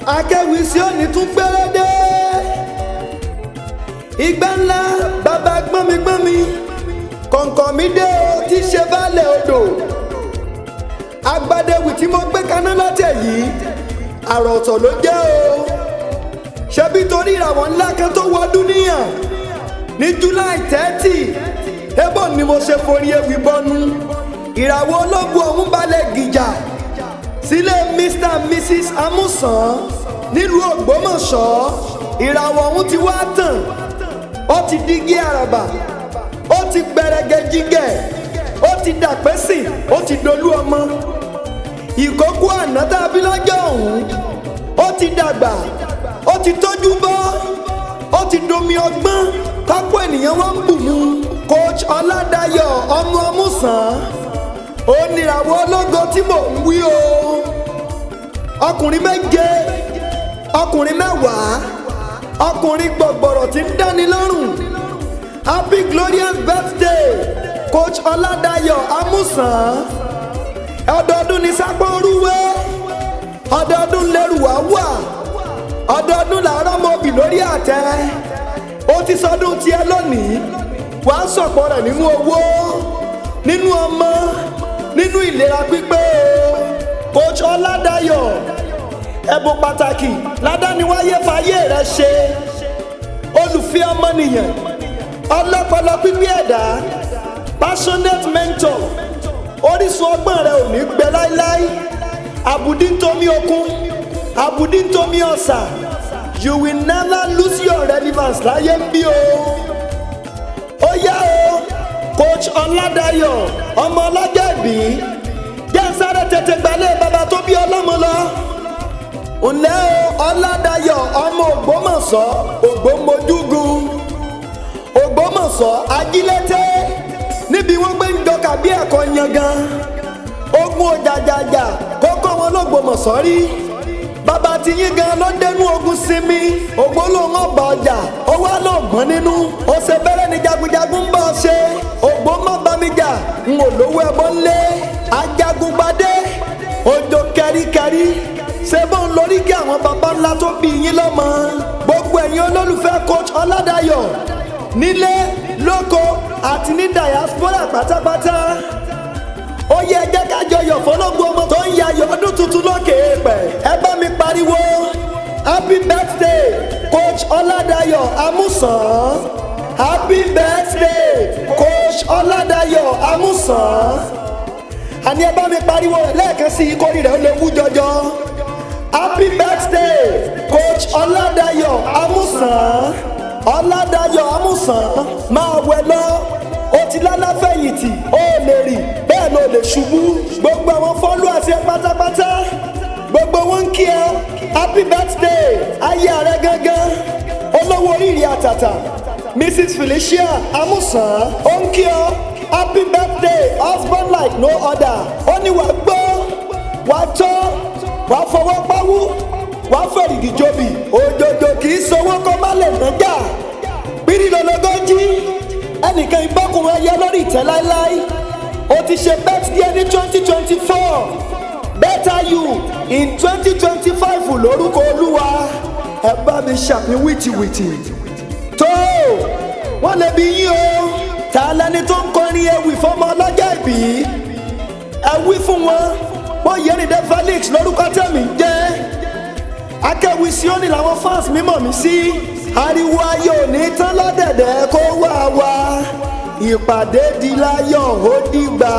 Akewi Sioni tún gbérédé. Ìgbà ńlá bàbá gbọ́nmi kọ̀ǹkọ̀ mi dé o tí ṣe balẹ̀ odò. Agbádẹ́wì tí mo gbé kaná lọ́tẹ̀ yìí àrà ọ̀tọ̀ ló jẹ́ o. Ṣebí torí ìràwọ̀ ńlá kan tó wọ dúníyàn ní July 30 ebo ni mo ṣe forí ewì bọnu. Ìràwọ̀ ológun ọ̀hún balẹ̀ gìjà sílé Mr and Mrs Amusan nílùú Ogbomoso. Ìràwọ̀ ọ̀hún ti wá tàn, ó ti dígí àràbà, ó ti gbẹrẹgẹ jígẹ̀, ó ti dàpẹ́sì, ó ti dolú ọmọ. Ìkókó àná tàbí lọ́jọ́ ọ̀hún ó ti dàgbà, ó ti tójú bọ́, ó ti domi ọgbọ́n kápò ènìyàn wọn ń bù mú. Coach Oladayo ọmọ Amusan ó níràwọ̀ ológo tí mò ń wí o. Ọkùnrin méje, ọkùnrin mẹ́wàá, ọkùnrin gbọ̀gbọ̀rọ̀ tí ń dáni lọ́rùn. Happy glorious birthday Coach Oladayo Amusan. Ọdọọdún ni sápọ̀ orúwé, ọdọọdún lẹ́rù wá wà, ọdọọdún làárọ̀ mọ́bì lórí àtẹ. Ó ti sọdún tiẹ̀ lónìí, wàá sọ̀pọ̀ rẹ̀ nínú owó, nínú ọmọ, nínú ìlera pípé o. Coach Oladayo, ẹ̀bùn pàtàkì ládániwáyé fàyè rẹ̀ ṣe. Olùfẹ́ ọmọnìyàn, ọlọ́pọlọ pípé ẹ̀dá, passionate mentor. Orísun ọgbọ́n rẹ̀ ò ní gbẹ láíláí. Àbùdí ń tomi okun, àbùdí ń tomi ọ̀sà. You will never lose your relevance láyé ń bí o. Ó yá o, Coach Oladayo ọmọ ọlọ́jọ́ ìbí, jẹ́ ń sáré tètè gbalẹ̀ bàbá tó bí ọlọ́mọ lọ. Ǹlẹ́ o Oladayo ọmọ Ogbomoso, Ògbómojúgun, Ogbomoso ajílété, níbi wọ́n gbé ń jọkà bí ẹ̀kọ́ yangan. Ogun òjàjàjà kókó wọn l'Ògbómọ̀ṣọ́ rí. Bàbá ti yín gan ló dénú ogun sinmi. Ògbólóhùn ọba ọjà ó wá náà gbọ́n nínú. Ó ṣe bẹ́rẹ̀ ní jagunjagun ń bọ̀ ṣe. Ògbómọ̀bámijà ń wò lówó ẹbọ ńlé. Ajagungbadé òjò kẹríkẹrí. Ṣé bó ń lórí kí àwọn baba ńlá tó bí yín lọ́mọ. Gbogbo ẹ̀yin olólùfẹ́ Coach Oladayo nílé lóko àti ní diaspora pátápátá. Ó yẹ jẹ́ ká jọyọ̀ fọlọ́gbọ́n ọmọ tó ń yayọ̀ ọdún tuntun lókè èèpẹ̀. Ẹ bá mi pariwo happy birthday Coach Oladayo Amusan. Happy birthday Coach Oladayo Amusan. Àní ẹ bá mi pariwo rẹ̀ lẹ́ẹ̀kan sí i kórìí rẹ̀ ó lè wú jọjọ. Happy birthday Coach Oladayo Amusan. Oladayo Amusan máa wẹ̀ lọ. Ó ti lálàfẹ̀yìntì, ó lè rì bẹ́ẹ̀ ló lè ṣubú. Gbogbo àwọn followers ẹ pátápátá, gbogbo wọn ń kí ẹ happy birthday ayé ààrẹ gángan. Olówó oríire àtàtà Mrs Felicia Amusan ó ń kí ọ happy birthday husband like no other. Ó ní wàá gbọ́, wàá tọ́, wàá fọwọ́ pawú, wàá fẹ̀rìgì jòbì. Òjòjò kì í sowó kó má lè nájà. Bírí lọ́lọ́gọ́jì ẹnìkan ìbọ́kùnrin ẹyẹ lórí ìtẹ́ láíláí. Ó ti ṣe birthday ní 2024, better you in 2025 lórúkọ Olúwa. Ẹ bá mi ṣàmì wìtìwìtì. Tó wọ́n lè bí yín o. Ta lẹni tó ń kọrin ewì fọmọ ọlọ́jọ́ ìbí? Ẹ wí fún wọn. Wọ́n Yẹ́rìndé Felix lórúkọ tẹ̀mí jẹ́. Akewi Sioni làwọn fans mímọ̀ mí sí. Ariwo ayọ̀ ní tán lọ́dẹ̀dẹ̀ kó wá wá. Ìpàdé di láyọ̀ ó dìgbà.